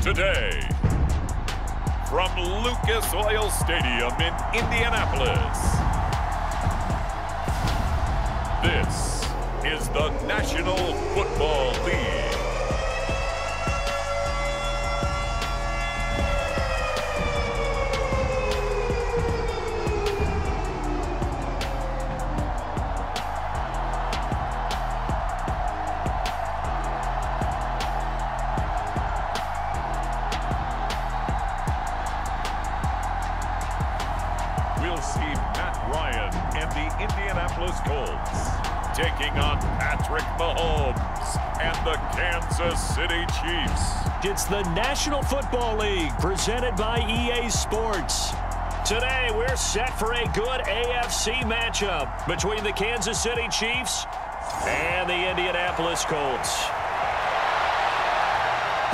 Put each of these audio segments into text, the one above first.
today, from Lucas Oil Stadium in Indianapolis, this is the National Football League. We'll see Matt Ryan and the Indianapolis Colts taking on Patrick Mahomes and the Kansas City Chiefs. It's the National Football League presented by EA Sports. Today we're set for a good AFC matchup between the Kansas City Chiefs and the Indianapolis Colts.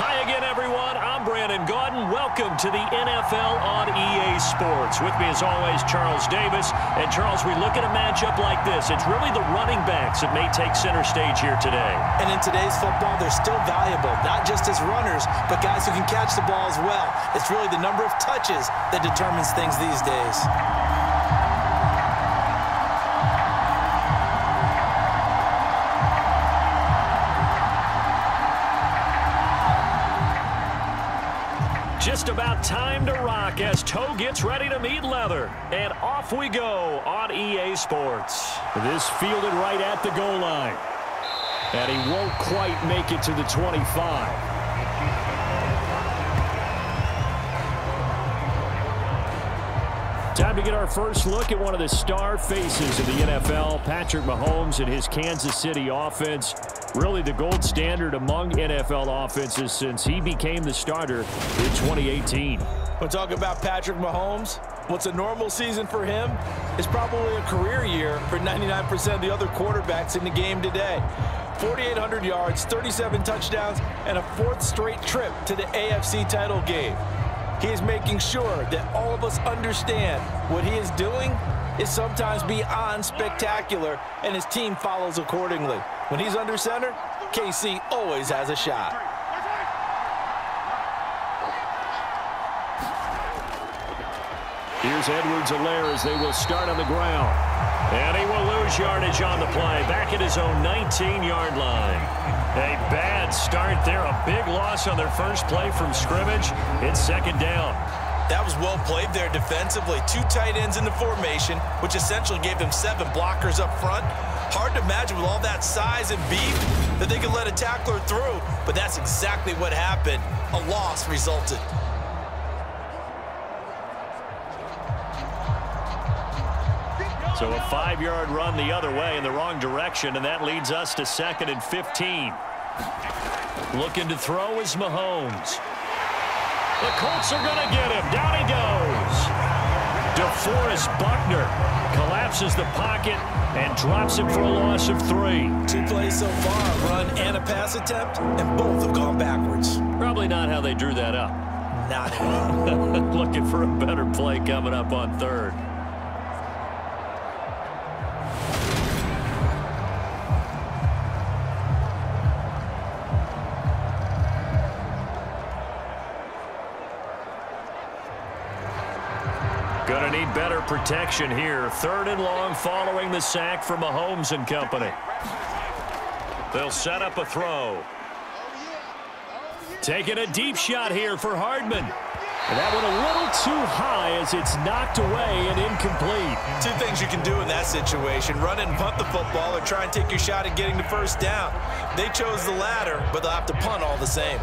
Hi again, everyone. I'm Brandon Gaudin. Welcome to the NFL on EA Sports. With me, as always, Charles Davis. And, Charles, we look at a matchup like this. It's really the running backs that may take center stage here today. And in today's football, they're still valuable, not just as runners, but guys who can catch the ball as well. It's really the number of touches that determines things these days. Just about time to rock as toe gets ready to meet leather. And off we go on EA Sports. This fielded right at the goal line. And he won't quite make it to the 25. Time to get our first look at one of the star faces of the NFL, Patrick Mahomes and his Kansas City offense. Really the gold standard among NFL offenses since he became the starter in 2018. We're talking about Patrick Mahomes. What's a normal season for him is probably a career year for 99% of the other quarterbacks in the game today. 4,800 yards, 37 touchdowns, and a fourth straight trip to the AFC title game. He is making sure that all of us understand what he is doing is sometimes beyond spectacular, and his team follows accordingly. When he's under center, KC always has a shot. Here's Edwards-Helaire as they will start on the ground. And he will lose yardage on the play, back at his own 19-yard line. A bad start there, a big loss on their first play from scrimmage. It's second down. That was well played there defensively. Two tight ends in the formation, which essentially gave them 7 blockers up front. Hard to imagine with all that size and beef that they could let a tackler through, but that's exactly what happened. A loss resulted. So a 5-yard run the other way in the wrong direction, and that leads us to 2nd and 15. Looking to throw is Mahomes. The Colts are going to get him. Down he goes. DeForest Buckner collapses the pocket and drops him for a loss of 3. 2 plays so far, a run and a pass attempt, and both have gone backwards. Probably not how they drew that up. Not at all. Looking for a better play coming up on 3rd. Going to need better protection here. 3rd and long following the sack from Mahomes and company. They'll set up a throw. Taking a deep shot here for Hardman. And that one a little too high as it's knocked away and incomplete. 2 things you can do in that situation. Run it and punt the football, or try and take your shot at getting the first down. They chose the latter, but they'll have to punt all the same.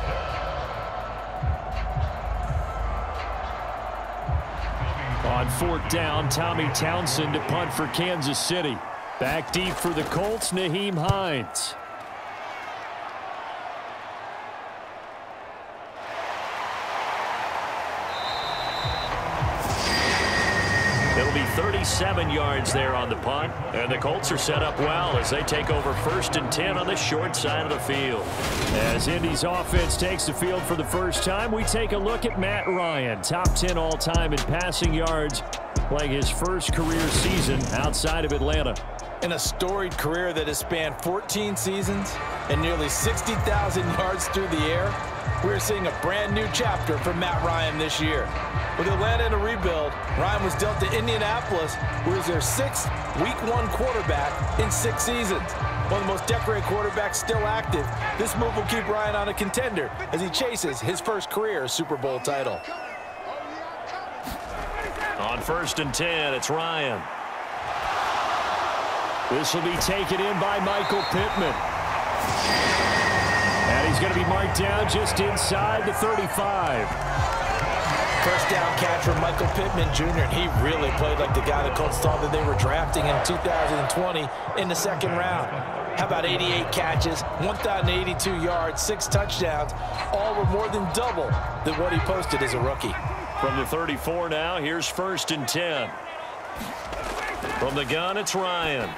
On 4th down, Tommy Townsend to punt for Kansas City. Back deep for the Colts, Nyheim Hines. It'll be 37 yards there on the punt, and the Colts are set up well as they take over 1st and 10 on the short side of the field. As Indy's offense takes the field for the first time, we take a look at Matt Ryan, top 10 all-time in passing yards, playing his first career season outside of Atlanta. In a storied career that has spanned 14 seasons and nearly 60,000 yards through the air, we're seeing a brand new chapter for Matt Ryan this year. With Atlanta in a rebuild, Ryan was dealt to Indianapolis, who is their 6th Week 1 quarterback in 6 seasons. One of the most decorated quarterbacks still active, this move will keep Ryan on a contender as he chases his first career Super Bowl title. On 1st and 10, it's Ryan. This will be taken in by Michael Pittman. And he's going to be marked down just inside the 35. First down catch from Michael Pittman Jr., and he really played like the guy the Colts thought that they were drafting in 2020 in the 2nd round. How about 88 catches, 1,082 yards, 6 touchdowns, all were more than double than what he posted as a rookie. From the 34 now, here's 1st and 10. From the gun, it's Ryan.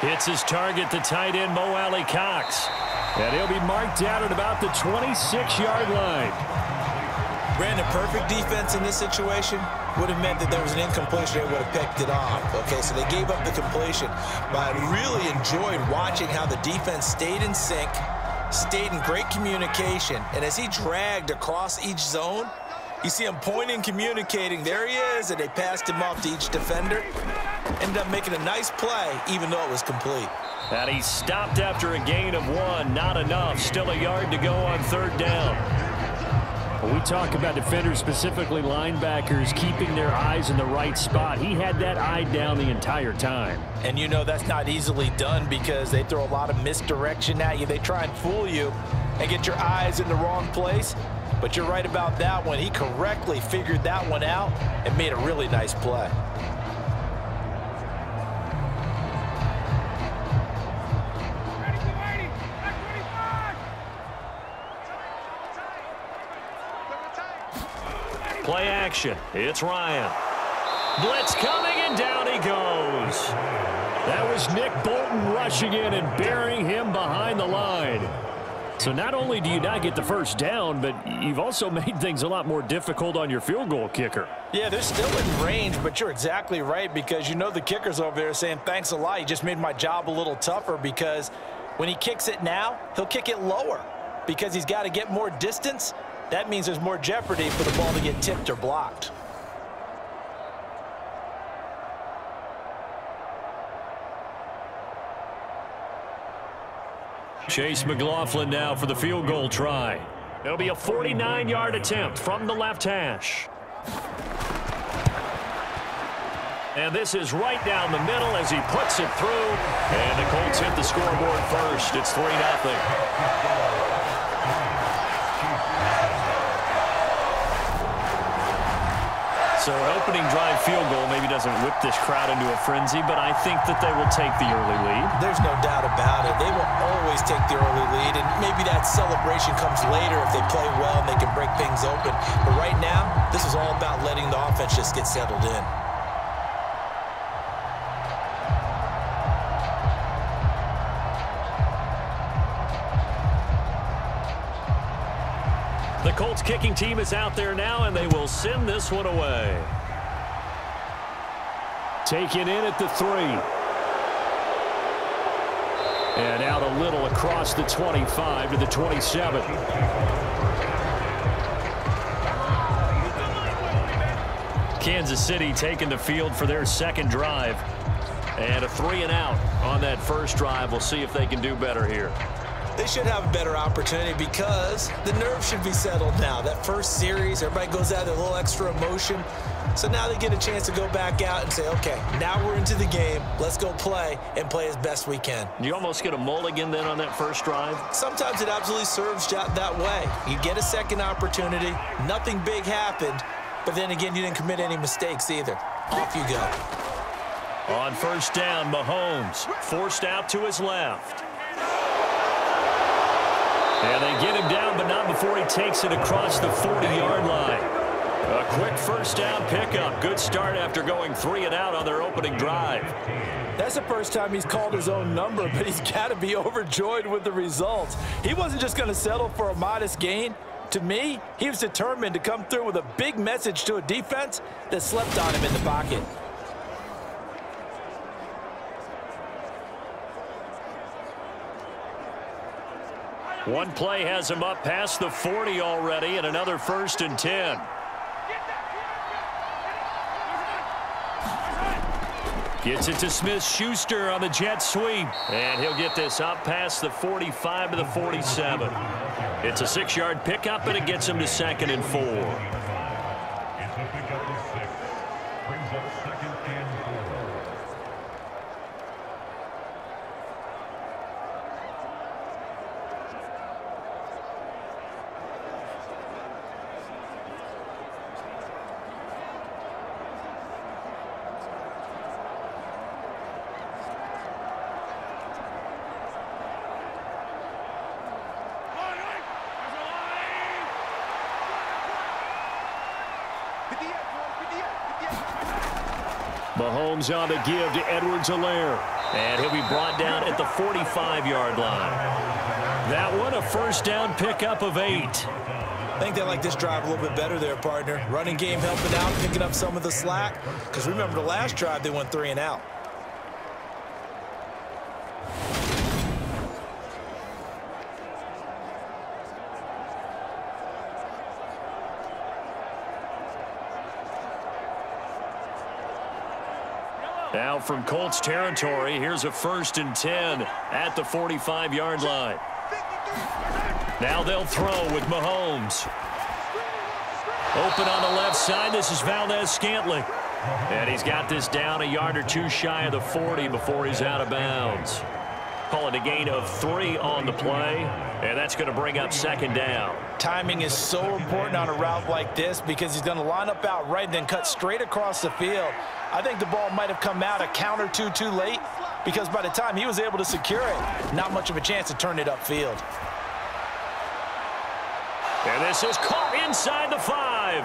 Hits his target, the tight end, Mo Alley-Cox. And he'll be marked down at about the 26-yard line. Brandon, perfect defense in this situation would have meant that there was an incompletion. They would have picked it off. Okay, so they gave up the completion. But I really enjoyed watching how the defense stayed in sync, stayed in great communication. And as he dragged across each zone, you see him pointing, communicating. There he is, and they passed him off to each defender. Ended up making a nice play, even though it was complete. And he stopped after a gain of 1. Not enough. Still a yard to go on 3rd down. When we talk about defenders, specifically linebackers, keeping their eyes in the right spot, he had that eye down the entire time. And you know that's not easily done because they throw a lot of misdirection at you. They try and fool you and get your eyes in the wrong place. But you're right about that one. He correctly figured that one out and made a really nice play. Play action. It's Ryan. Blitz coming, and down he goes. That was Nick Bolton rushing in and burying him behind the line. So not only do you not get the first down, but you've also made things a lot more difficult on your field goal kicker. Yeah, they're still in range, but you're exactly right because you know the kicker's over there saying, thanks a lot. You just made my job a little tougher because when he kicks it now, he'll kick it lower because he's got to get more distance. That means there's more jeopardy for the ball to get tipped or blocked. Chase McLaughlin now for the field goal try. It'll be a 49-yard attempt from the left hash. And this is right down the middle as he puts it through. And the Colts hit the scoreboard first. It's 3-0. So an opening drive field goal maybe doesn't whip this crowd into a frenzy, but I think that they will take the early lead. There's no doubt about it. They will always take the early lead, and maybe that celebration comes later if they play well and they can break things open. But right now, this is all about letting the offense just get settled in. The Colts kicking team is out there now, and they will send this one away. Taken in at the 3. And out a little across the 25 to the 27. Kansas City taking the field for their second drive. And a 3-and-out on that first drive. We'll see if they can do better here. They should have a better opportunity because the nerves should be settled now. That first series, everybody goes out with a little extra emotion. So now they get a chance to go back out and say, okay, now we're into the game. Let's go play and play as best we can. You almost get a mulligan then on that first drive? Sometimes it absolutely serves that way. You get a second opportunity. Nothing big happened. But then again, you didn't commit any mistakes either. Off you go. On first down, Mahomes forced out to his left. And they get him down, but not before he takes it across the 40-yard line. A quick first down pickup. Good start after going 3-and-out on their opening drive. That's the first time he's called his own number, but he's got to be overjoyed with the results. He wasn't just going to settle for a modest gain. To me, he was determined to come through with a big message to a defense that slept on him in the pocket. One play has him up past the 40 already, and another 1st and 10. Gets it to Smith-Schuster on the jet sweep. And he'll get this up past the 45 to the 47. It's a 6-yard pickup, and it gets him to 2nd and 4. Mahomes on the give to Edwards-Helaire. And he'll be brought down at the 45-yard line. That one, a 1st down pickup of 8. I think they like this drive a little bit better there, partner. Running game helping out, picking up some of the slack. Because remember, the last drive, they went 3 and out. Now from Colts territory, here's a 1st and 10 at the 45-yard line. Now they'll throw with Mahomes. Open on the left side. This is Valdez-Scantling. And he's got this down a yard or 2 shy of the 40 before he's out of bounds. Call it a gain of 3 on the play, and that's going to bring up 2nd down. Timing is so important on a route like this because he's going to line up out right and then cut straight across the field. I think the ball might have come out a count or 2 too late because by the time he was able to secure it, not much of a chance to turn it upfield. And this is caught inside the 5.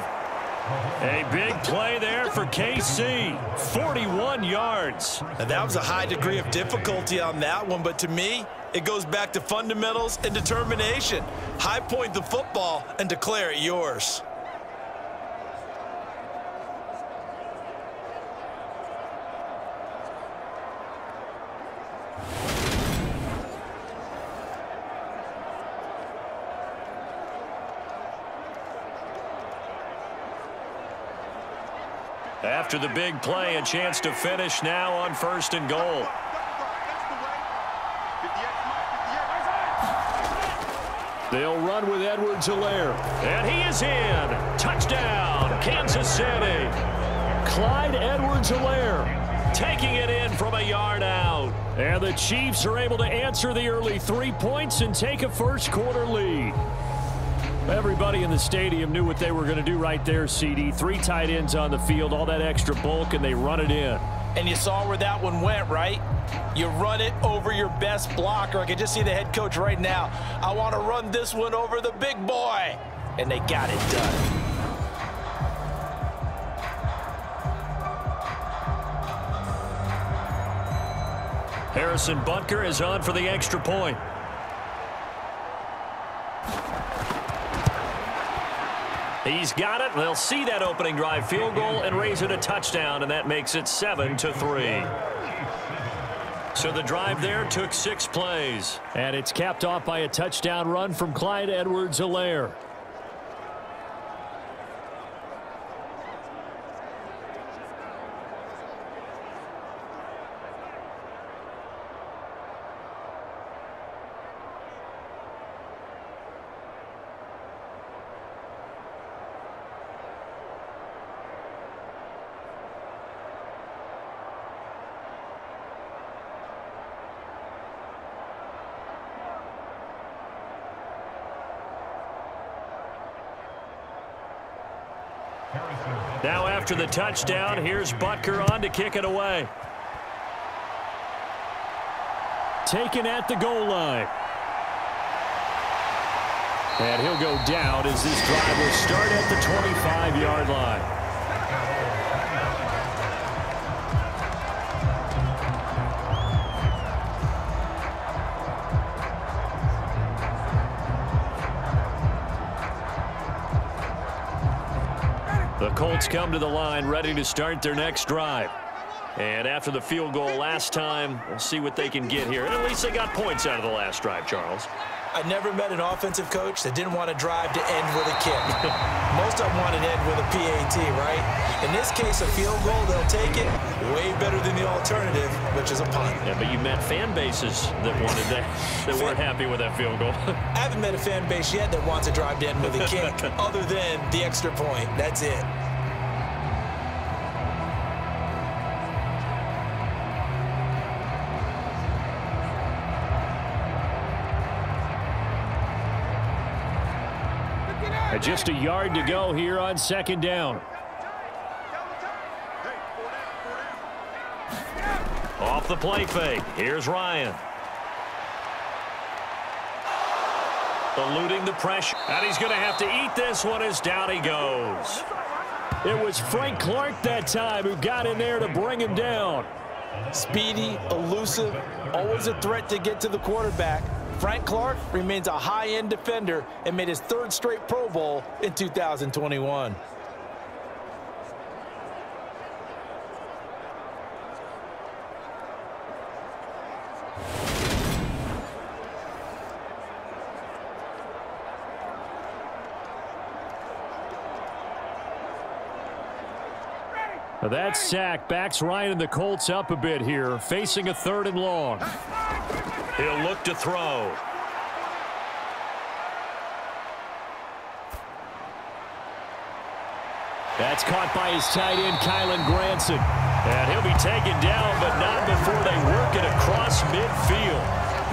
A big play there for KC. 41 yards. And that was a high degree of difficulty on that one, but to me, it goes back to fundamentals and determination. High point the football and declare it yours. After the big play, a chance to finish now on 1st and goal. They'll run with Edwards-Helaire. And he is in. Touchdown, Kansas City. Clyde Edwards-Helaire taking it in from a yard out. And the Chiefs are able to answer the early 3 points and take a 1st quarter lead. Everybody in the stadium knew what they were going to do right there, CD. 3 tight ends on the field, all that extra bulk, and they run it in. And you saw where that one went, right? You run it over your best blocker. I can just see the head coach right now. I want to run this one over the big boy. And they got it done. Harrison Butker is on for the extra point. He's got it. They'll see that opening drive field goal and raise it a touchdown, and that makes it 7-3. So the drive there took 6 plays. And it's capped off by a touchdown run from Clyde Edwards-Helaire. Now after the touchdown, here's Butker on to kick it away. Taken at the goal line. And he'll go down as this drive will start at the 25-yard line. The Colts come to the line ready to start their next drive. And after the field goal last time, we'll see what they can get here. And at least they got points out of the last drive, Charles. I never met an offensive coach that didn't want to drive to end with a kick. Most of them want to end with a PAT, right? In this case, a field goal, they'll take it way better than the alternative, which is a punt. Yeah, but you met fan bases that wanted that, that weren't happy with that field goal. I haven't met a fan base yet that wants to drive to end with a kick other than the extra point. That's it. Just a yard to go here on second down. Off the play fake. Here's Ryan. Eluding the pressure. And he's going to have to eat this one as down he goes. It was Frank Clark that time who got in there to bring him down. Speedy, elusive, always a threat to get to the quarterback. Frank Clark remains a high-end defender and made his 3rd straight Pro Bowl in 2021. That sack backs Ryan and the Colts up a bit here, facing a 3rd and long. He'll look to throw. That's caught by his tight end, Kylen Granson. And he'll be taken down, but not before they work it across midfield.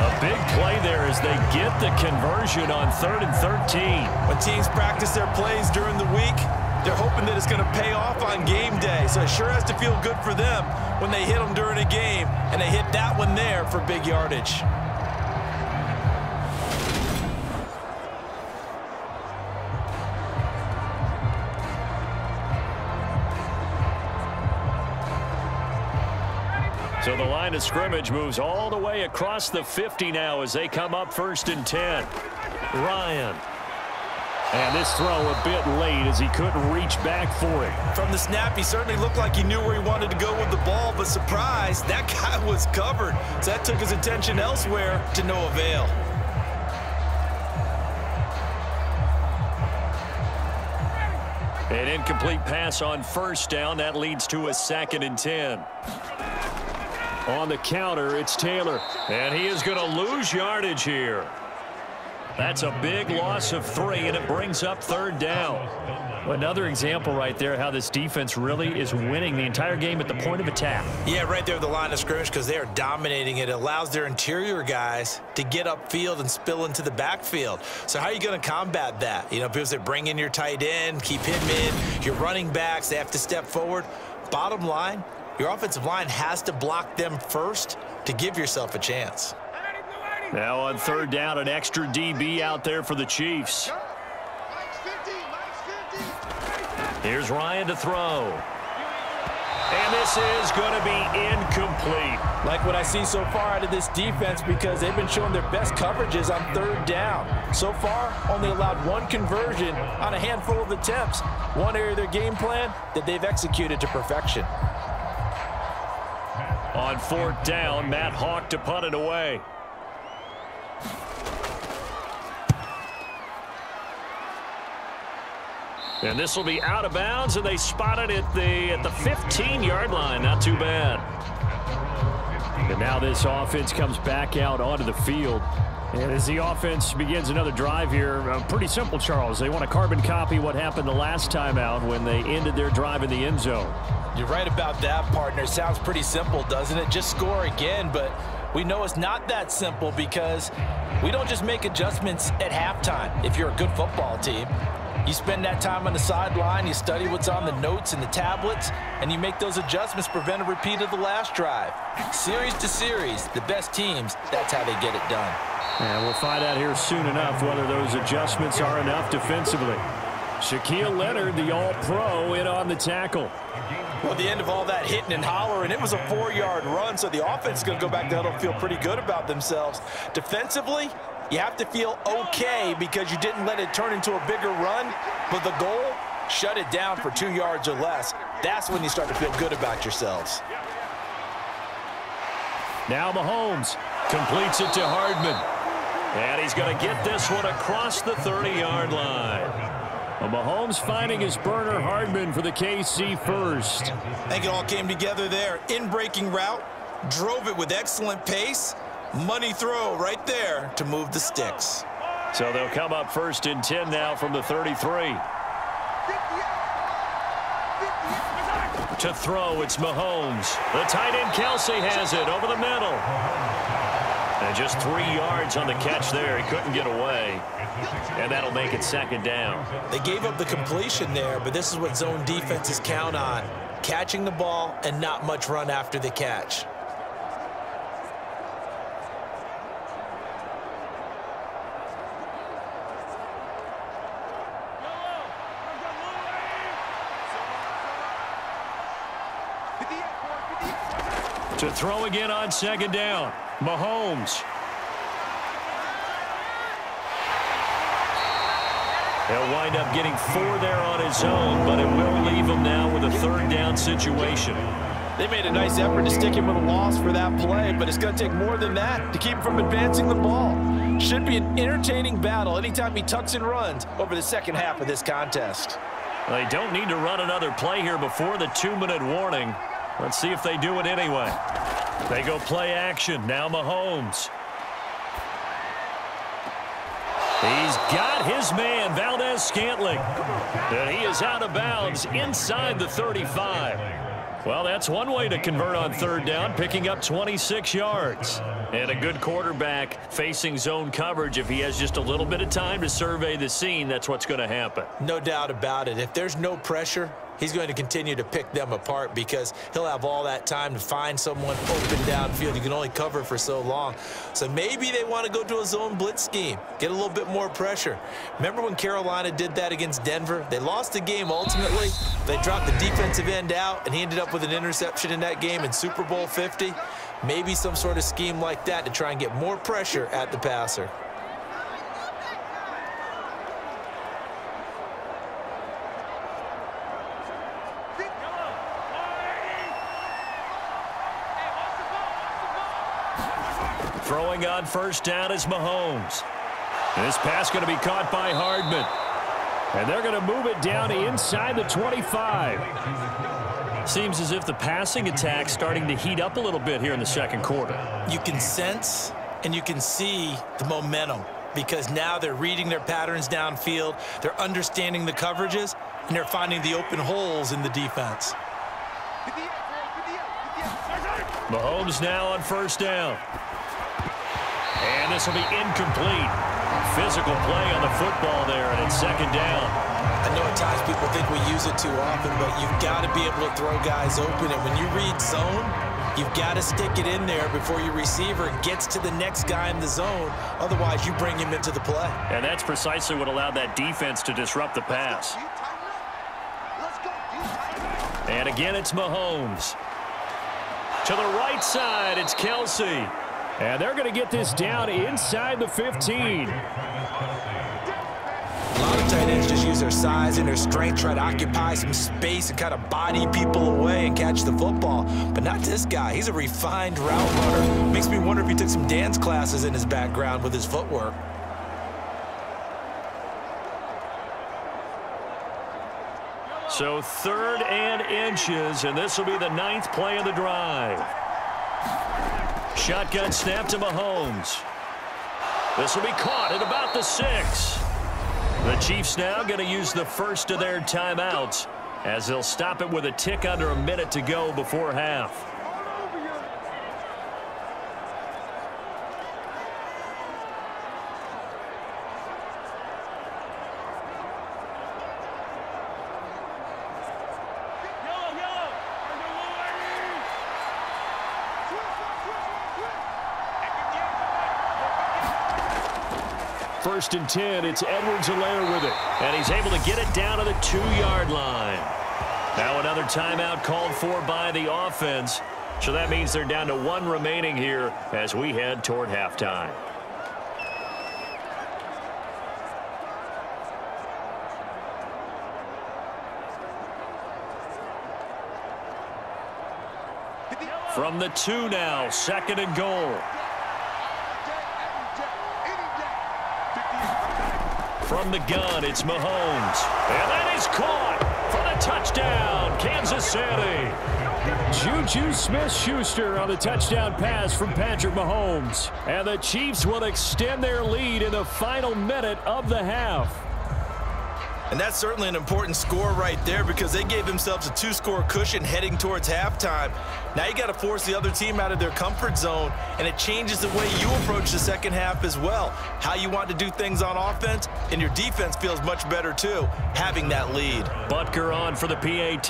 A big play there as they get the conversion on 3rd and 13. When teams practice their plays during the week, they're hoping that it's going to pay off on game day. So it sure has to feel good for them when they hit them during a game, and they hit that one there for big yardage. So the line of scrimmage moves all the way across the 50 now as they come up 1st and 10. Ryan. And this throw a bit late as he couldn't reach back for it. From the snap, he certainly looked like he knew where he wanted to go with the ball, but surprise, that guy was covered. So that took his attention elsewhere to no avail. An incomplete pass on 1st down. That leads to a 2nd and 10. On the counter, it's Taylor. And he is going to lose yardage here. That's a big loss of 3, and it brings up 3rd down. Another example right there how this defense really is winning the entire game at the point of attack. Yeah, right there at the line of scrimmage because they are dominating it. It allows their interior guys to get upfield and spill into the backfield. So how are you going to combat that? You know, because they bring in your tight end, keep him in. Your running backs, they have to step forward. Bottom line, your offensive line has to block them first to give yourself a chance. Now on 3rd down, an extra DB out there for the Chiefs. Here's Ryan to throw. And this is going to be incomplete. Like what I see so far out of this defense because they've been showing their best coverages on 3rd down. So far, only allowed 1 conversion on a handful of attempts. One area of their game plan that they've executed to perfection. On 4th down, Matt Hawk to punt it away. And this will be out of bounds, and they spot it at the 15-yard line. Not too bad. And now this offense comes back out onto the field. And as the offense begins another drive here, pretty simple, Charles. They want to carbon copy what happened the last time out when they ended their drive in the end zone. You're right about that, partner. Sounds pretty simple, doesn't it? Just score again, but we know it's not that simple because we don't just make adjustments at halftime if you're a good football team. You spend that time on the sideline, you study what's on the notes and the tablets, and you make those adjustments, prevent a repeat of the last drive. Series to series, the best teams, that's how they get it done. And we'll find out here soon enough whether those adjustments are enough defensively. Shaquille Leonard, the all-pro, in on the tackle. Well, the end of all that hitting and hollering, it was a 4-yard run, so the offense is going to go back to huddle and feel pretty good about themselves. Defensively, you have to feel okay because you didn't let it turn into a bigger run, but the goal, shut it down for 2 yards or less. That's when you start to feel good about yourselves. Now Mahomes completes it to Hardman. And he's going to get this one across the 30-yard line. Well, Mahomes finding his burner Hardman for the KC first. I think it all came together there. In-breaking route, drove it with excellent pace. Money throw right there to move the sticks. So they'll come up 1st and 10 now from the 33. To throw, it's Mahomes. The tight end Kelce has it over the middle. And just 3 yards on the catch there. He couldn't get away. And that'll make it 2nd down. They gave up the completion there, but this is what zone defenses count on. Catching the ball and not much run after the catch. To throw again on 2nd down. Mahomes. He'll wind up getting 4 there on his own, but it will leave him now with a 3rd down situation. They made a nice effort to stick him with a loss for that play, but it's going to take more than that to keep him from advancing the ball. Should be an entertaining battle anytime he tucks and runs over the second half of this contest. They don't need to run another play here before the 2-minute warning. Let's see if they do it anyway. They go play action. Now Mahomes. He's got his man, Valdez-Scantling. And he is out of bounds inside the 35. Well, that's one way to convert on 3rd down, picking up 26 yards. And a good quarterback facing zone coverage. If he has just a little bit of time to survey the scene, that's what's going to happen. No doubt about it. If there's no pressure, he's going to continue to pick them apart because he'll have all that time to find someone open downfield. You can only cover for so long. So maybe they want to go to a zone blitz scheme, get a little bit more pressure. Remember when Carolina did that against Denver? They lost the game ultimately. They dropped the defensive end out, and he ended up with an interception in that game in Super Bowl 50. Maybe some sort of scheme like that to try and get more pressure at the passer. Throwing on 1st down is Mahomes. This pass going to be caught by Hardman. And they're going to move it down inside the 25. Seems as if the passing attack's starting to heat up a little bit here in the 2nd quarter. You can sense and you can see the momentum because now they're reading their patterns downfield, they're understanding the coverages, and they're finding the open holes in the defense. Mahomes now on 1st down. And this will be incomplete. Physical play on the football there, and it's 2nd down. I know at times people think we use it too often, but you've got to be able to throw guys open. And when you read zone, you've got to stick it in there before your receiver gets to the next guy in the zone. Otherwise, you bring him into the play. And that's precisely what allowed that defense to disrupt the pass. And again, it's Mahomes. To the right side, it's Kelce. And they're going to get this down inside the 15. A lot of tight ends just use their size and their strength, try to occupy some space and kind of body people away and catch the football. But not this guy. He's a refined route runner. Makes me wonder if he took some dance classes in his background with his footwork. So 3rd and inches, and this will be the 9th play of the drive. Shotgun snap to Mahomes. This will be caught at about the 6. The Chiefs now going to use the first of their timeouts as they'll stop it with a tick under a minute to go before half. First and 10, it's Edwards-Helaire with it. And he's able to get it down to the 2-yard line. Now another timeout called for by the offense. So that means they're down to 1 remaining here as we head toward halftime. From the 2 now, 2nd and goal. From the gun, it's Mahomes. And that is caught for the touchdown, Kansas City. JuJu Smith-Schuster on the touchdown pass from Patrick Mahomes. And the Chiefs will extend their lead in the final minute of the half. And that's certainly an important score right there because they gave themselves a 2-score cushion heading towards halftime. Now you got to force the other team out of their comfort zone, and it changes the way you approach the second half as well. How you want to do things on offense, and your defense feels much better too, having that lead. Butker on for the PAT.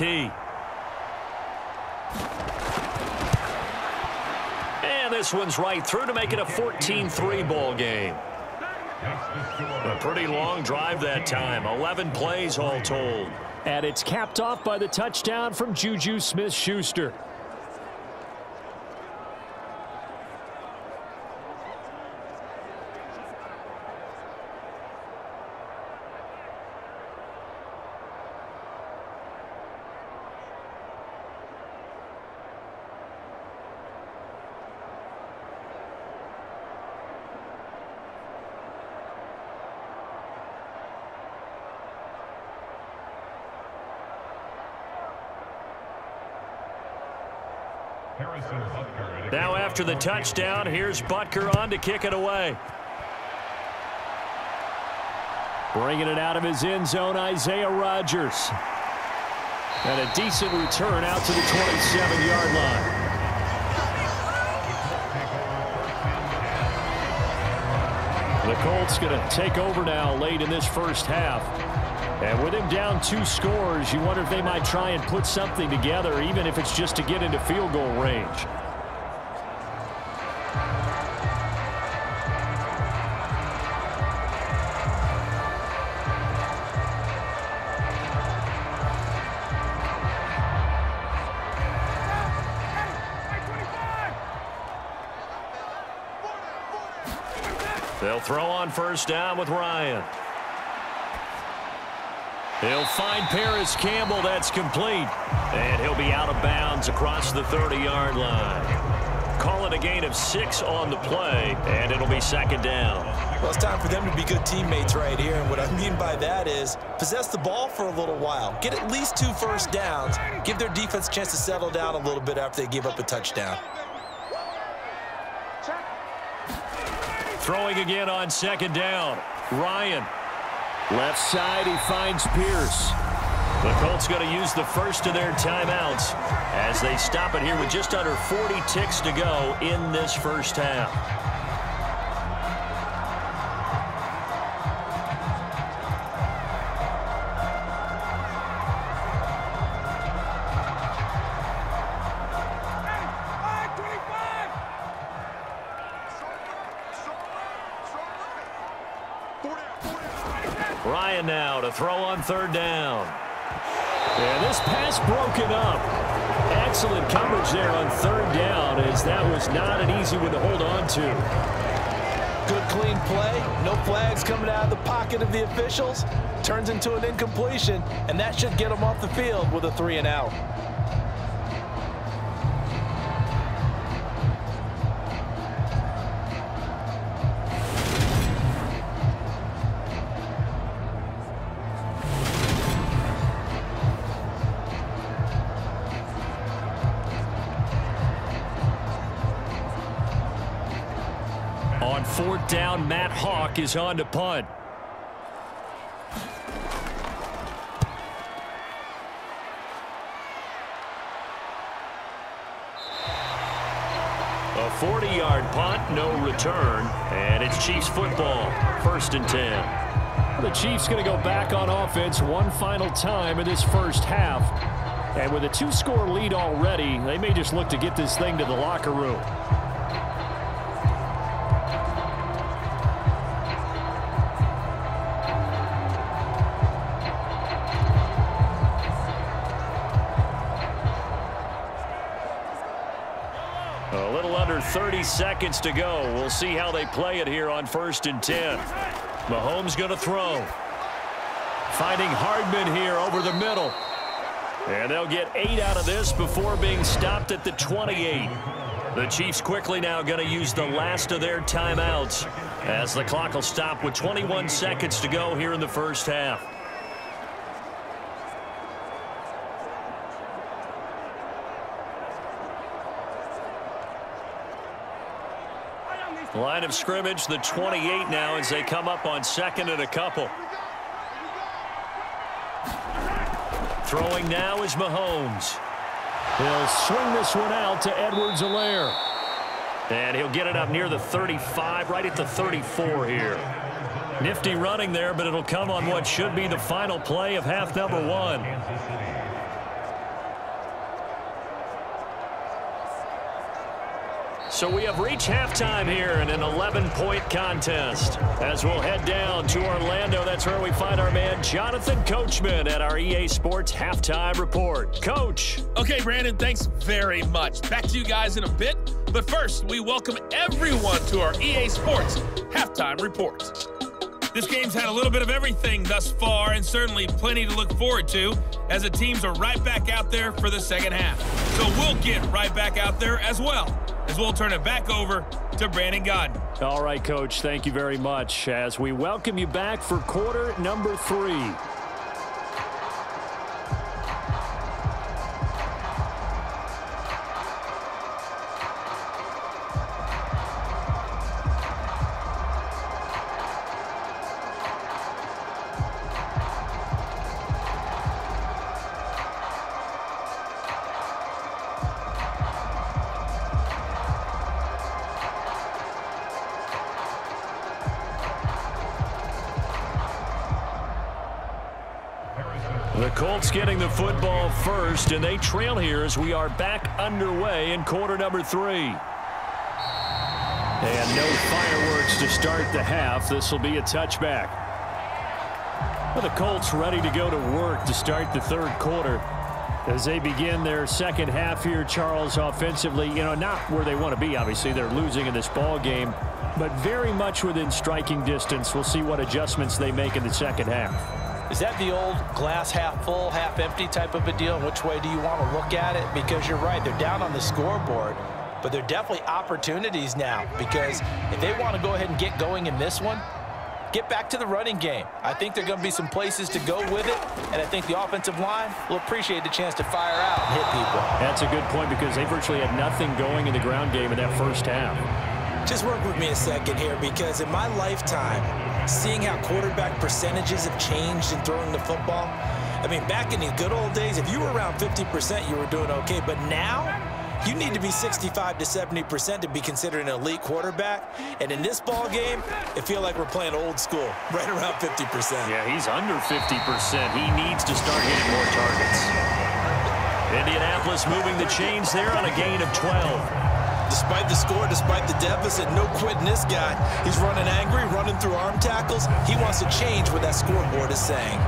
And this one's right through to make it a 14-3 ball game. A pretty long drive that time. 11 plays all told. And it's capped off by the touchdown from JuJu Smith-Schuster. Now after the touchdown, here's Butker on to kick it away. Bringing it out of his end zone, Isaiah Rodgers. And a decent return out to the 27-yard line. The Colts going to take over now late in this first half. And with him down 2 scores, you wonder if they might try and put something together, even if it's just to get into field goal range. They'll throw on first down with Ryan. He'll find Paris Campbell. That's complete. And he'll be out of bounds across the 30-yard line. Call it a gain of 6 on the play, and it'll be second down. Well, it's time for them to be good teammates right here. And what I mean by that is possess the ball for a little while. Get at least 2 first downs. Give their defense a chance to settle down a little bit after they give up a touchdown. Throwing again on second down. Ryan. Left side, he finds Pierce. The Colts going to use the first of their timeouts as they stop it here with just under 40 ticks to go in this first half. Ryan now to throw on third down. And this pass broken up. Excellent coverage there on third down, as that was not an easy one to hold on to. Good clean play. No flags coming out of the pocket of the officials. Turns into an incompletion, and that should get them off the field with a 3-and-out. On fourth down, Matt Hawk is on to punt. A 40-yard punt, no return, and it's Chiefs football, 1st and 10. The Chiefs going to go back on offense one final time in this first half. And with a 2-score lead already, they may just look to get this thing to the locker room. A little under 30 seconds to go. We'll see how they play it here on 1st and 10. Mahomes going to throw. Finding Hardman here over the middle. And they'll get 8 out of this before being stopped at the 28. The Chiefs quickly now going to use the last of their timeouts as the clock will stop with 21 seconds to go here in the first half. Line of scrimmage, the 28 now as they come up on second and a couple. Throwing now is Mahomes. He'll swing this one out to Edwards-Helaire. And he'll get it up near the 35, right at the 34 here. Nifty running there, but it'll come on what should be the final play of half number one. So we have reached halftime here in an 11-point contest. As we'll head down to Orlando, that's where we find our man Jonathan Coachman at our EA Sports Halftime Report. Coach. Okay, Brandon, thanks very much. Back to you guys in a bit. But first, we welcome everyone to our EA Sports Halftime Report. This game's had a little bit of everything thus far, and certainly plenty to look forward to, as the teams are right back out there for the second half. So we'll get right back out there as well, as we'll turn it back over to Brandon Godden. All right, Coach, thank you very much as we welcome you back for quarter number 3. The Colts getting the football first, and they trail here as we are back underway in quarter number 3. And no fireworks to start the half. This will be a touchback. Well, the Colts ready to go to work to start the third quarter as they begin their second half here, Charles, offensively. You know, not where they want to be, obviously. They're losing in this ball game, but very much within striking distance. We'll see what adjustments they make in the second half. Is that the old glass half full, half empty type of a deal? Which way do you want to look at it? Because you're right, they're down on the scoreboard, but they're definitely opportunities now, because if they want to go ahead and get going in this one, get back to the running game. I think there are going to be some places to go with it, and I think the offensive line will appreciate the chance to fire out and hit people. That's a good point, because they virtually had nothing going in the ground game in that first half. Just work with me a second here, because in my lifetime, seeing how quarterback percentages have changed in throwing the football, I mean, back in the good old days, if you were around 50%, you were doing okay. But now, you need to be 65 to 70% to be considered an elite quarterback. And in this ball game, it feels like we're playing old school, right around 50%. Yeah, he's under 50%. He needs to start hitting more targets. Indianapolis moving the chains there on a gain of 12. Despite the score, despite the deficit, no quitting this guy. He's running angry, running through arm tackles. He wants to change what that scoreboard is saying.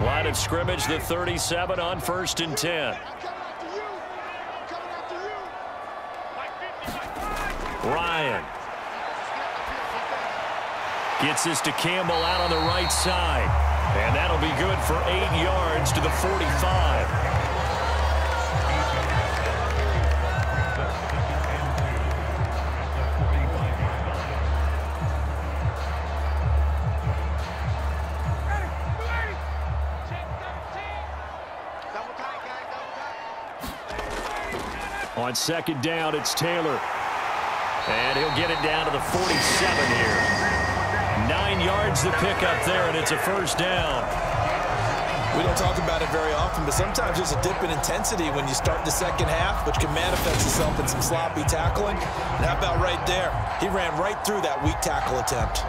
Line of scrimmage, the 37 on 1st and 10. Ryan gets this to Campbell out on the right side, and that'll be good for 8 yards to the 45. On second down, it's Taylor. And he'll get it down to the 47 here. 9 yards to pick up there, and it's a first down. We don't talk about it very often, but sometimes there's a dip in intensity when you start the second half, which can manifest itself in some sloppy tackling. And how about right there? He ran right through that weak tackle attempt.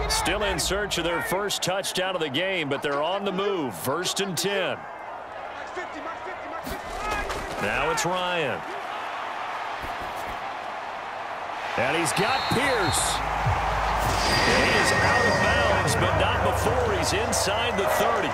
Still in search of their first touchdown of the game, but they're on the move. 1st and 10. Now it's Ryan. And he's got Pierce. He is out of bounds, but not before he's inside the 30.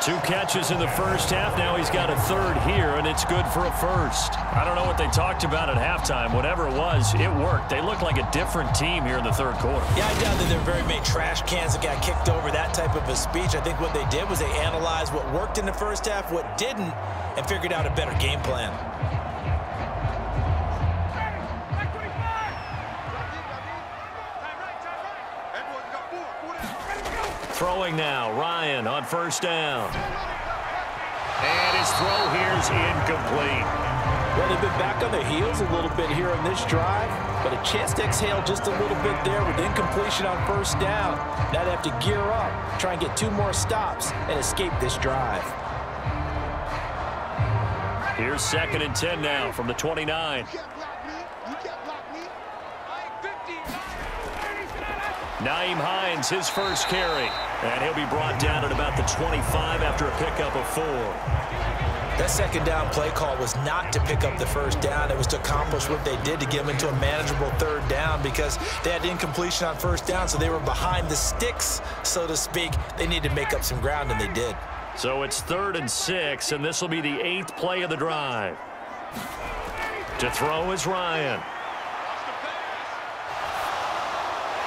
2 catches in the first half. Now he's got a third here, and it's good for a first. I don't know what they talked about at halftime. Whatever it was, it worked. They look like a different team here in the third quarter. Yeah, I doubt that there were very many trash cans that got kicked over, that type of a speech. I think what they did was they analyzed what worked in the first half, what didn't, and figured out a better game plan. Throwing now, Ryan on first down. And his throw here's incomplete. Well, they've been back on their heels a little bit here on this drive, but a chance to exhale just a little bit there with incompletion on first down. Now they have to gear up, try and get 2 more stops, and escape this drive. Here's 2nd and 10 now from the 29. Nyheim Hines, his first carry. And he'll be brought down at about the 25 after a pickup of 4. That second down play call was not to pick up the first down. It was to accomplish what they did to get them into a manageable third down because they had incompletion on first down, so they were behind the sticks, so to speak. They needed to make up some ground, and they did. So it's 3rd and 6, and this will be the 8th play of the drive. To throw is Ryan.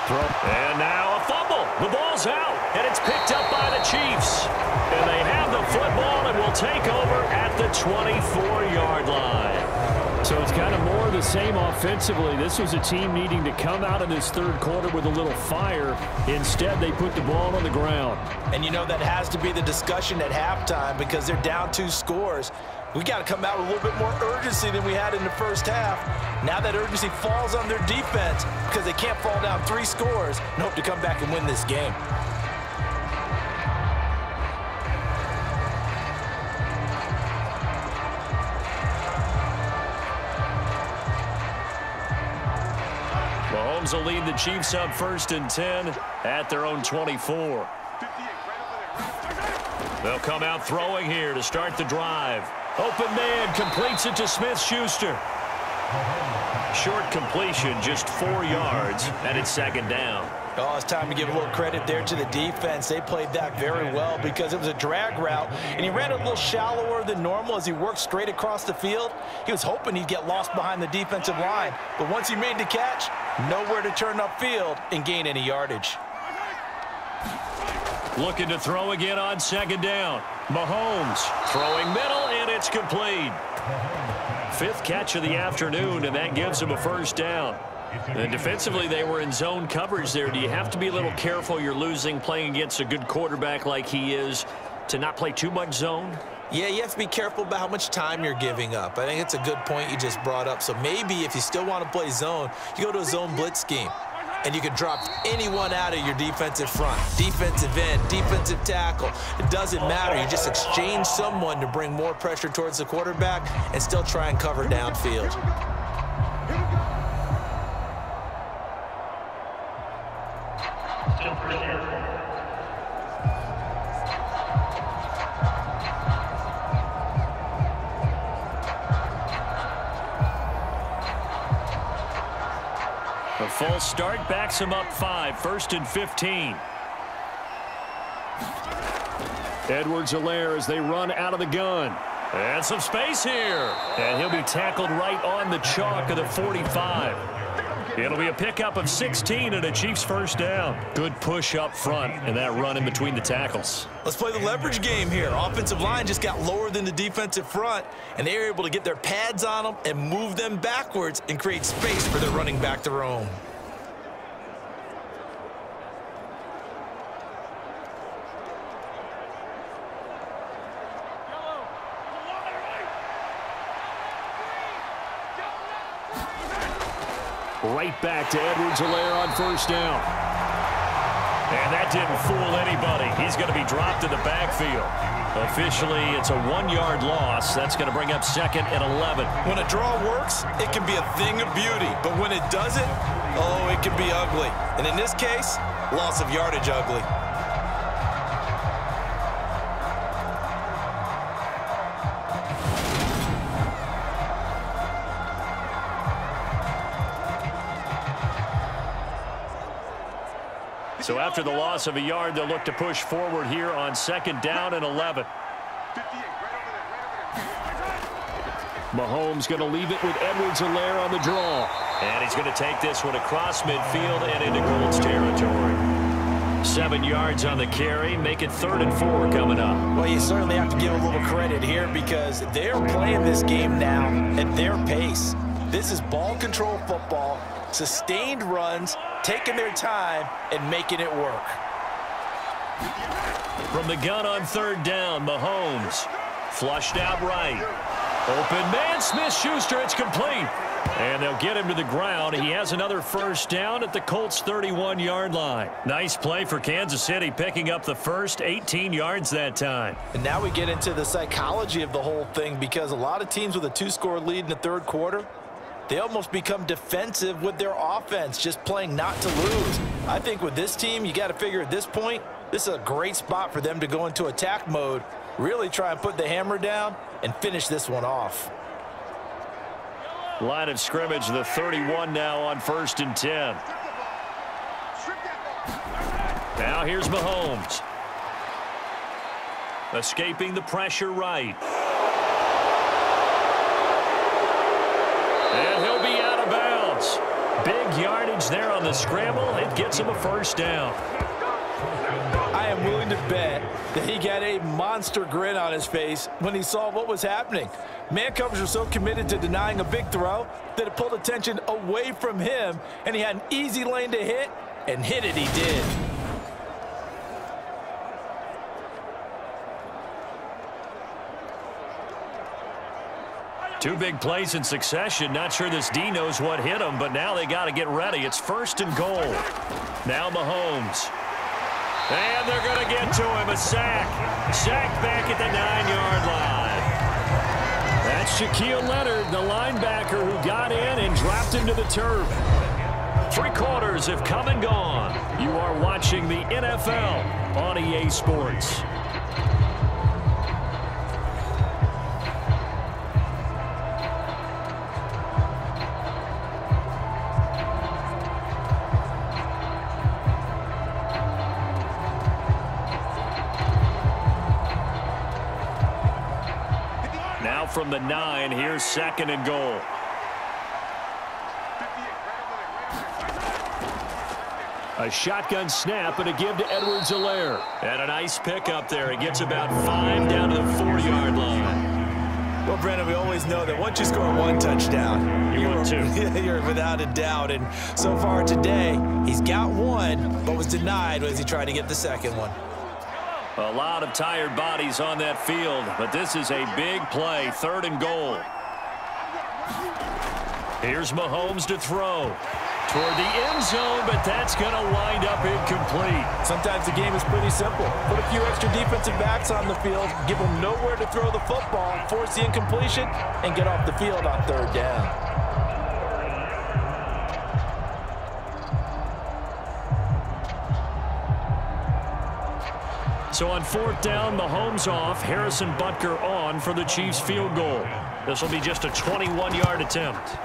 And now a fumble. The ball's out, and it's picked up by the Chiefs. And they have the football and will take over at the 24-yard line. So it's kind of more of the same offensively. This was a team needing to come out of this third quarter with a little fire. Instead, they put the ball on the ground. And you know that has to be the discussion at halftime because they're down 2 scores. We got to come out with a little bit more urgency than we had in the first half. Now that urgency falls on their defense because they can't fall down 3 scores and hope to come back and win this game. Mahomes will lead the Chiefs up 1st and 10 at their own 24. They'll come out throwing here to start the drive. Open man completes it to Smith-Schuster. Short completion, just 4 yards, and it's 2nd down. Oh, it's time to give a little credit there to the defense. They played that very well because it was a drag route, and he ran a little shallower than normal as he worked straight across the field. He was hoping he'd get lost behind the defensive line, but once he made the catch, nowhere to turn upfield and gain any yardage. Looking to throw again on 2nd down. Mahomes throwing middle, and it's complete. 5th catch of the afternoon, and that gives him a first down. And defensively, they were in zone coverage there. Do you have to be a little careful you're losing playing against a good quarterback like he is to not play too much zone? Yeah, you have to be careful about how much time you're giving up. I think it's a good point you just brought up. So maybe if you still want to play zone, you go to a zone blitz scheme. And you can drop anyone out of your defensive front, defensive end, defensive tackle. It doesn't matter. You just exchange someone to bring more pressure towards the quarterback and still try and cover downfield. A false start backs him up 5, 1st and 15. Edwards-Helaire as they run out of the gun. And some space here. And he'll be tackled right on the chalk of the 45. It'll be a pickup of 16 and a Chiefs first down. Good push up front and that run in between the tackles. Let's play the leverage game here. Offensive line just got lower than the defensive front, and they were able to get their pads on them and move them backwards and create space for their running back to roam. Right back to Edwards-Helaire on first down. And that didn't fool anybody. He's going to be dropped in the backfield. Officially, it's a 1-yard loss. That's going to bring up 2nd and 11. When a draw works, it can be a thing of beauty. But when it doesn't, oh, it can be ugly. And in this case, loss of yardage ugly. So after the loss of a yard, they'll look to push forward here on 2nd down and 11. Mahomes going to leave it with Edwards-Helaire on the draw. And he's going to take this one across midfield and into Colts territory. 7 yards on the carry. Make it 3rd and 4 coming up. Well, you certainly have to give a little credit here because they're playing this game now at their pace. This is ball control football, sustained runs, taking their time and making it work. From the gun on 3rd down, Mahomes flushed out right. Open man, Smith-Schuster, it's complete. And they'll get him to the ground. He has another 1st down at the Colts' 31-yard line. Nice play for Kansas City, picking up the first 18 yards that time. And now we get into the psychology of the whole thing because a lot of teams with a 2-score lead in the 3rd quarter, they almost become defensive with their offense, just playing not to lose. I think with this team, you got to figure at this point, this is a great spot for them to go into attack mode, really try and put the hammer down and finish this one off. Line of scrimmage, the 31 now on 1st and 10. Now here's Mahomes. Escaping the pressure right. And he'll be out of bounds. Big yardage there on the scramble. It gets him a 1st down. I am willing to bet that he got a monster grin on his face when he saw what was happening. Man coverage are so committed to denying a big throw that it pulled attention away from him, and he had an easy lane to hit, and hit it he did. Two big plays in succession. Not sure this D knows what hit him, but now they got to get ready. It's 1st and goal. Now Mahomes. And they're going to get to him. A sack. Sack back at the 9-yard line. That's Shaquille Leonard, the linebacker who got in and dropped him to the turf. 3 quarters have come and gone. You are watching the NFL on EA Sports. From the 9, here's 2nd and goal. A shotgun snap and a give to Edwards-Helaire. And a nice pickup there. He gets about 5 down to the 4-yard line. Well, Brandon, we always know that once you score 1 touchdown, you're without a doubt. And so far today, he's got 1, but was denied as he tried to get the 2nd one. A lot of tired bodies on that field, but this is a big play, 3rd and goal. Here's Mahomes to throw toward the end zone, but that's going to wind up incomplete. Sometimes the game is pretty simple. Put a few extra defensive backs on the field, give them nowhere to throw the football, force the incompletion, and get off the field on 3rd down. So on 4th down, Mahomes off, Harrison Butker on for the Chiefs field goal. This will be just a 21-yard attempt.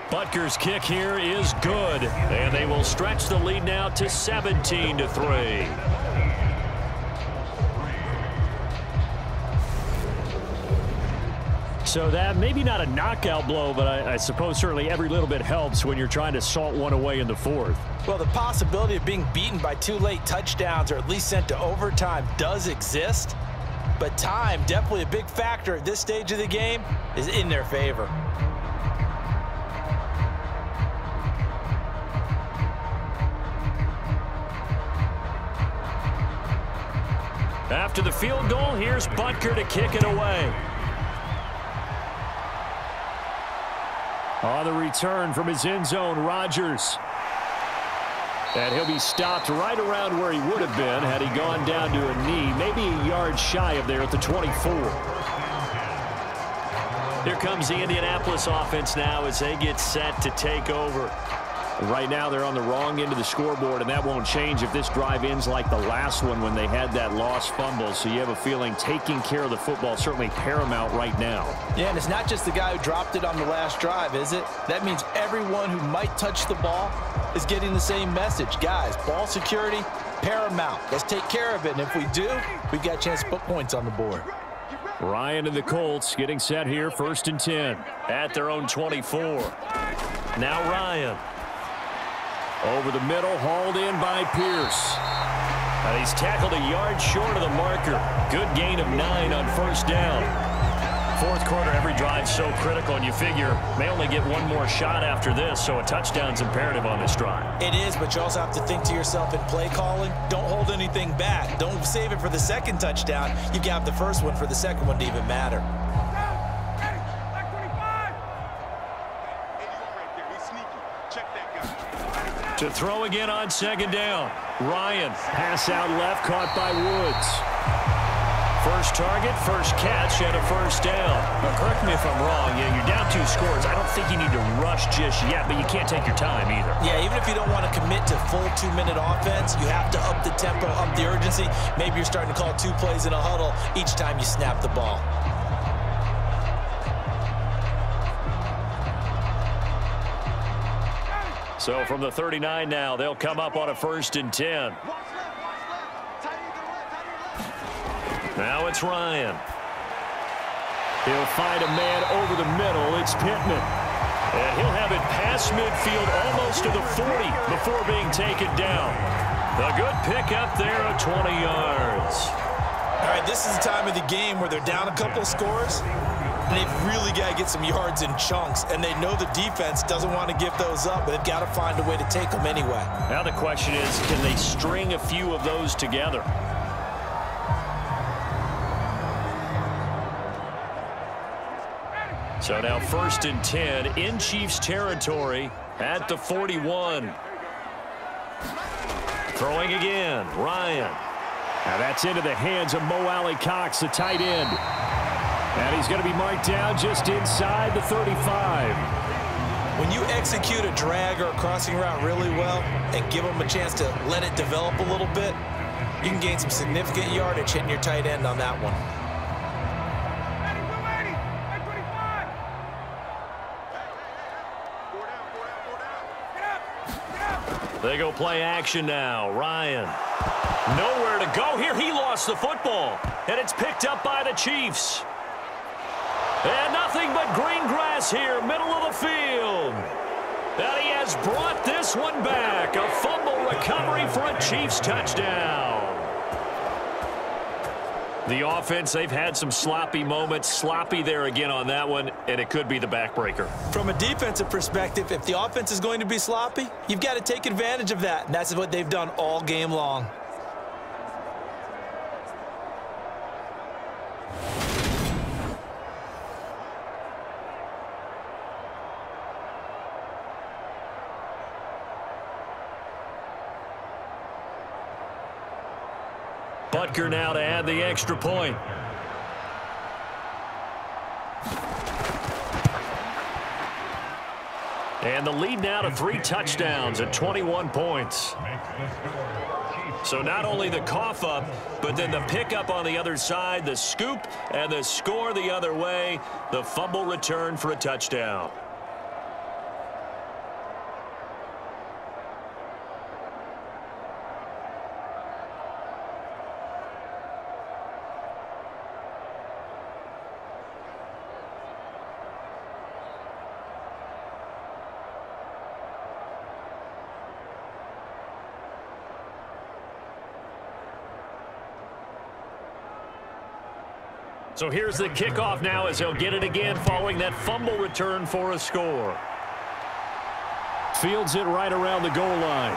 Butker's kick here is good, and they will stretch the lead now to 17-3. So that maybe not a knockout blow, but I suppose certainly every little bit helps when you're trying to salt one away in the 4th. Well, the possibility of being beaten by 2 late touchdowns or at least sent to overtime does exist, but time, definitely a big factor at this stage of the game, is in their favor. After the field goal, here's Butker to kick it away. On the return from his end zone, Rodgers. And he'll be stopped right around where he would have been had he gone down to a knee, maybe a yard shy of there at the 24. Here comes the Indianapolis offense now as they get set to take over. Right now they're on the wrong end of the scoreboard, and that won't change if this drive ends like the last one when they had that lost fumble. So you have a feeling taking care of the football certainly paramount right now. Yeah, and it's not just the guy who dropped it on the last drive, is it? That means everyone who might touch the ball is getting the same message. Guys, ball security, paramount. Let's take care of it, and if we do, we've got a chance to put points on the board. Ryan and the Colts getting set here, 1st and 10. At their own 24. Now Ryan. Over the middle, hauled in by Pierce. And he's tackled a yard short of the marker. Good gain of 9 on 1st down. 4th quarter, every drive so critical, and you figure may only get one more shot after this, so a touchdown's imperative on this drive. It is, but you also have to think to yourself in play calling, don't hold anything back. Don't save it for the 2nd touchdown. You can have the 1st one for the 2nd one to even matter. To throw again on 2nd down. Ryan. Pass out left, caught by Woods. First target, first catch, and a 1st down. Now, correct me if I'm wrong. Yeah, you're down 2 scores. I don't think you need to rush just yet, but you can't take your time either. Yeah, even if you don't want to commit to full 2-minute offense, you have to up the tempo, up the urgency. Maybe you're starting to call 2 plays in a huddle each time you snap the ball. So from the 39 now, they'll come up on a 1st and 10. Now it's Ryan. He'll find a man over the middle. It's Pittman. And he'll have it past midfield almost to the 40 before being taken down. A good pickup there at 20 yards. All right, this is the time of the game where they're down a couple of scores, and they've really got to get some yards in chunks, and they know the defense doesn't want to give those up, but they've got to find a way to take them anyway. Now the question is, can they string a few of those together? So now 1st and 10 in Chiefs territory at the 41. Throwing again, Ryan. Now that's into the hands of Mo Alley Cox, the tight end. And he's going to be marked down just inside the 35. When you execute a drag or a crossing route really well and give them a chance to let it develop a little bit, you can gain some significant yardage hitting your tight end on that one. They go play action now. Ryan. Nowhere to go here. He lost the football. And it's picked up by the Chiefs. And nothing but green grass here, middle of the field. And he has brought this one back. A fumble recovery for a Chiefs touchdown. The offense, they've had some sloppy moments. Sloppy there again on that one, and it could be the backbreaker. From a defensive perspective, if the offense is going to be sloppy, you've got to take advantage of that, and that's what they've done all game long. Butker now to add the extra point. And the lead now to 3 touchdowns at 21 points. So not only the cough up, but then the pickup on the other side, the scoop, and the score the other way, the fumble return for a touchdown. So here's the kickoff now as he'll get it again following that fumble return for a score. Fields it right around the goal line.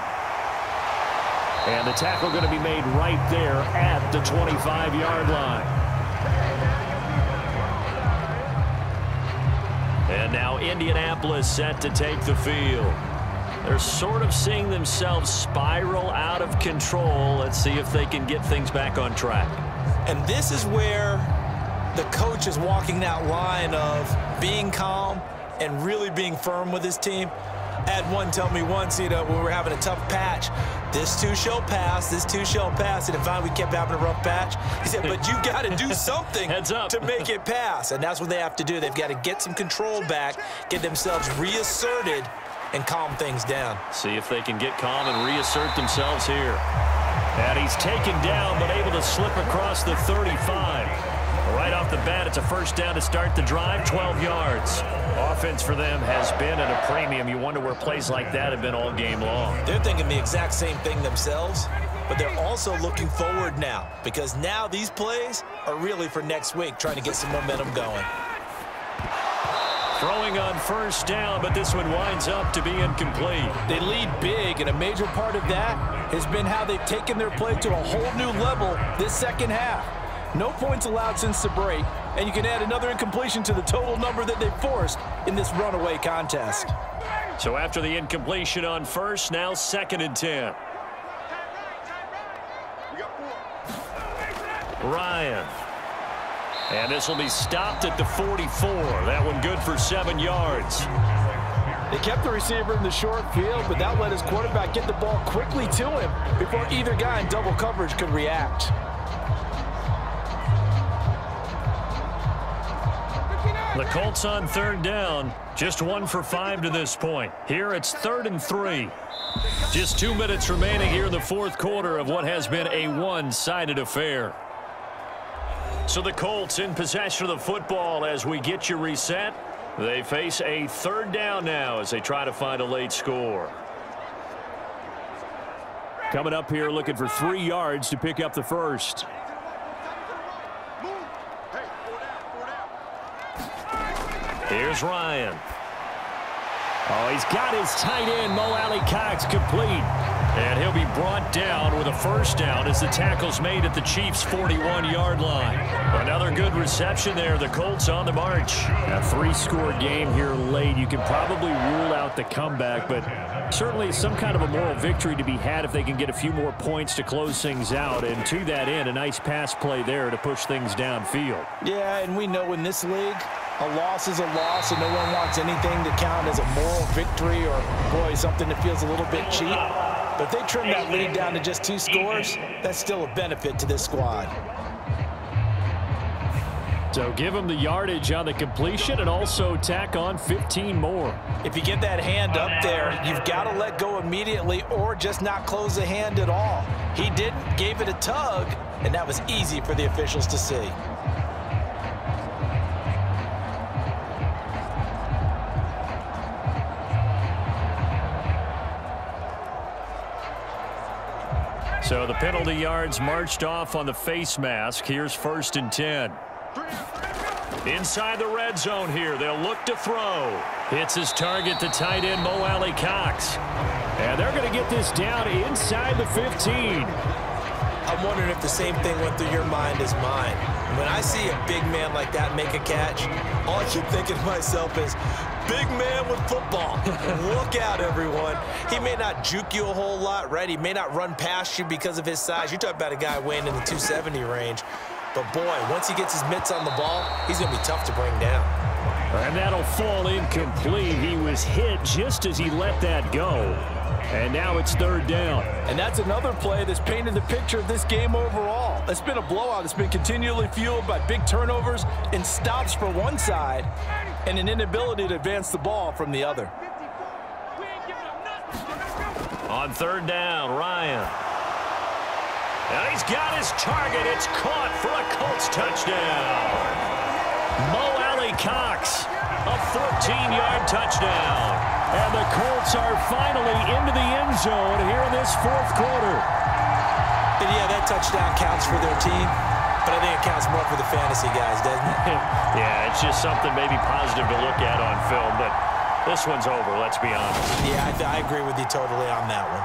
And the tackle going to be made right there at the 25-yard line. And now Indianapolis set to take the field. They're sort of seeing themselves spiral out of control. Let's see if they can get things back on track. And this is where the coach is walking that line of being calm and really being firm with his team. I had one tell me once, when we were having a tough patch, this too shall pass, this too shall pass. And finally we kept having a rough patch. He said, but you got to do something to make it pass. And that's what they have to do. They've got to get some control back, get themselves reasserted, and calm things down. See if they can get calm and reassert themselves here. And he's taken down, but able to slip across the 35. Right off the bat, it's a first down to start the drive, 12 yards. Offense for them has been at a premium. You wonder where plays like that have been all game long. They're thinking the exact same thing themselves, but they're also looking forward now, because now these plays are really for next week, trying to get some momentum going. Throwing on first down, but this one winds up to be incomplete. They lead big, and a major part of that has been how they've taken their play to a whole new level this second half. No points allowed since the break, and you can add another incompletion to the total number that they forced in this runaway contest. So after the incompletion on first, now 2nd and 10. Ryan. And this will be stopped at the 44. That one good for 7 yards. They kept the receiver in the short field, but that let his quarterback get the ball quickly to him before either guy in double coverage could react. The Colts on 3rd down, just 1 for 5 to this point. Here it's 3rd and 3. Just 2 minutes remaining here in the 4th quarter of what has been a one-sided affair. So the Colts in possession of the football as we get you reset. They face a 3rd down now as they try to find a late score. Coming up here looking for 3 yards to pick up the first. Here's Ryan. Oh, he's got his tight end, Mo Alley-Cox, complete. And he'll be brought down with a first down as the tackle's made at the Chiefs' 41-yard line. Another good reception there. The Colts on the march. A 3-score game here late. You can probably rule out the comeback, but certainly some kind of a moral victory to be had if they can get a few more points to close things out. And to that end, a nice pass play there to push things downfield. Yeah, and we know in this league, a loss is a loss, and no one wants anything to count as a moral victory or, boy, something that feels a little bit cheap. But if they trim that lead down to just 2 scores, that's still a benefit to this squad. So give them the yardage on the completion and also tack on 15 more. If you get that hand up there, you've got to let go immediately or just not close the hand at all. He didn't, gave it a tug, and that was easy for the officials to see. So the penalty yards marched off on the face mask. Here's 1st and 10. Inside the red zone here. They'll look to throw. Hits his target, the tight end, Mo Alley-Cox. And they're going to get this down inside the 15. I'm wondering if the same thing went through your mind as mine. When I see a big man like that make a catch, all I keep thinking to myself is, big man with football. Look out, everyone. He may not juke you a whole lot, right? He may not run past you because of his size. You're talking about a guy weighing in the 270 range. But, boy, once he gets his mitts on the ball, he's going to be tough to bring down. And that'll fall incomplete. He was hit just as he let that go. And now it's 3rd down. And that's another play that's painted the picture of this game overall. It's been a blowout. It's been continually fueled by big turnovers and stops for one side and an inability to advance the ball from the other. On 3rd down, Ryan. And he's got his target. It's caught for a Colts touchdown. Mo Alley-Cox, a 14-yard touchdown. And the Colts are finally into the end zone here in this 4th quarter. And yeah, that touchdown counts for their team, but I think it counts more for the fantasy guys, doesn't it? Yeah, it's just something maybe positive to look at on film, but this one's over, let's be honest. Yeah, I agree with you totally on that one.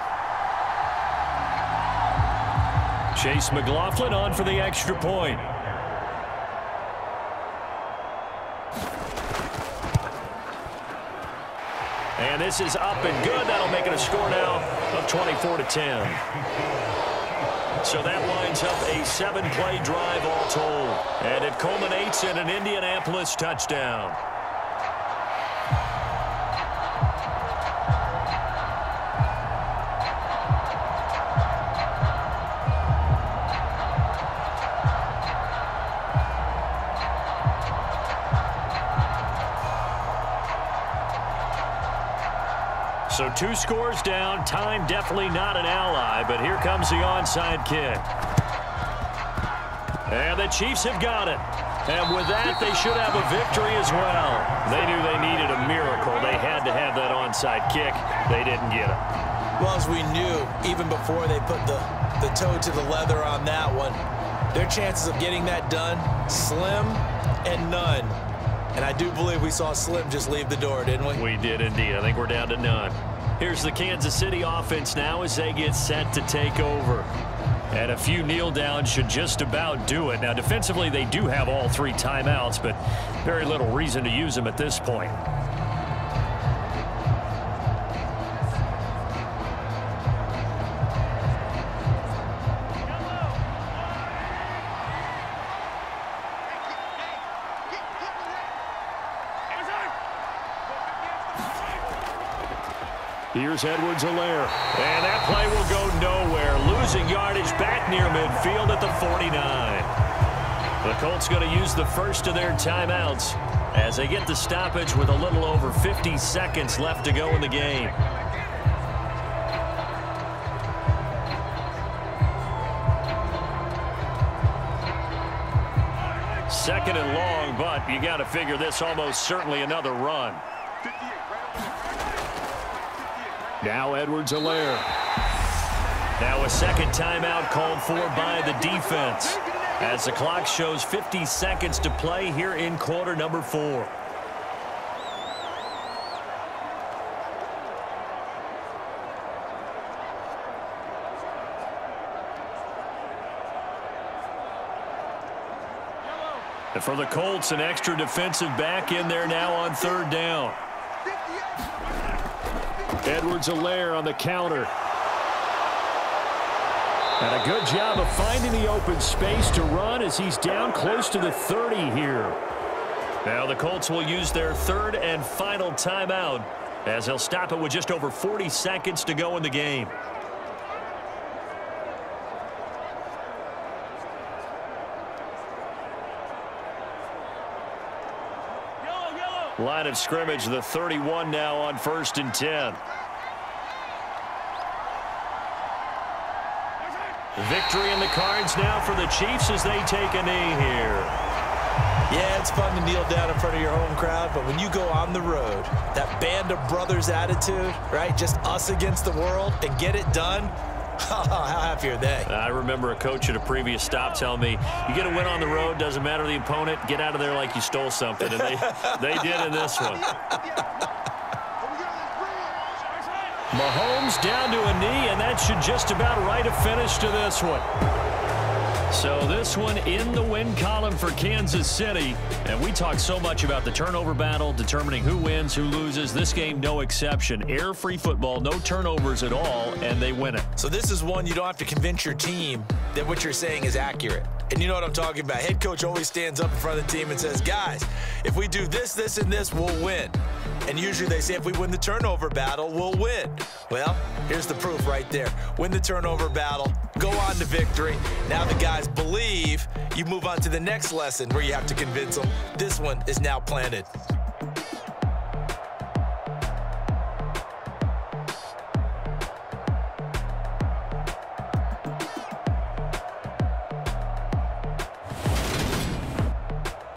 Chase McLaughlin on for the extra point. And this is up and good. That'll make it a score now of 24-10. So that winds up a 7-play drive all told. And it culminates in an Indianapolis touchdown. So 2 scores down. Time definitely not an ally, but here comes the onside kick. And the Chiefs have got it. And with that, they should have a victory as well. They knew they needed a miracle. They had to have that onside kick. They didn't get it. Well, as we knew, even before they put the toe to the leather on that one, their chances of getting that done, slim and none. And I do believe we saw Slim just leave the door, didn't we? We did indeed. I think we're down to none. Here's the Kansas City offense now as they get set to take over. And a few kneel downs should just about do it. Now, defensively, they do have all 3 timeouts, but very little reason to use them at this point. Here's Edwards-Helaire. And that play will go nowhere. Losing yardage back near midfield at the 49. The Colts going to use the first of their timeouts as they get the stoppage with a little over 50 seconds left to go in the game. Second and long, but you got to figure this almost certainly another run. Now Edwards-Helaire. Now a second timeout called for by the defense as the clock shows 50 seconds to play here in quarter number 4. And for the Colts, an extra defensive back in there now on 3rd down. Edwards-Helaire on the counter. And a good job of finding the open space to run as he's down close to the 30 here. Now the Colts will use their 3rd and final timeout as they'll stop it with just over 40 seconds to go in the game. Line of scrimmage, the 31 now on 1st and 10. Victory in the cards now for the Chiefs as they take a knee here. Yeah, it's fun to kneel down in front of your home crowd, but when you go on the road, that band of brothers attitude, right? Just us against the world and get it done. How happy are they? I remember a coach at a previous stop telling me, you get a win on the road, doesn't matter the opponent, get out of there like you stole something. And they did in this one. Mahomes down to a knee, and that should just about write a finish to this one. So this one in the win column for Kansas City. And we talk so much about the turnover battle, determining who wins, who loses. This game, no exception. Error-free football, no turnovers at all, and they win it. So this is one you don't have to convince your team that what you're saying is accurate. And you know what I'm talking about. Head coach always stands up in front of the team and says, guys, if we do this, this, and this, we'll win. And usually they say if we win the turnover battle, we'll win. Well, here's the proof right there. Win the turnover battle, go on to victory. Now the guys believe. You move on to the next lesson where you have to convince them. This one is now planted.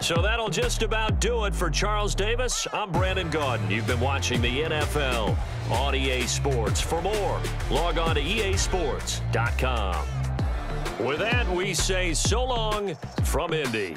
So that'll just about do it for Charles Davis. I'm Brandon Gaudin. You've been watching the NFL on EA Sports. For more, log on to easports.com. With that, we say so long from Indy.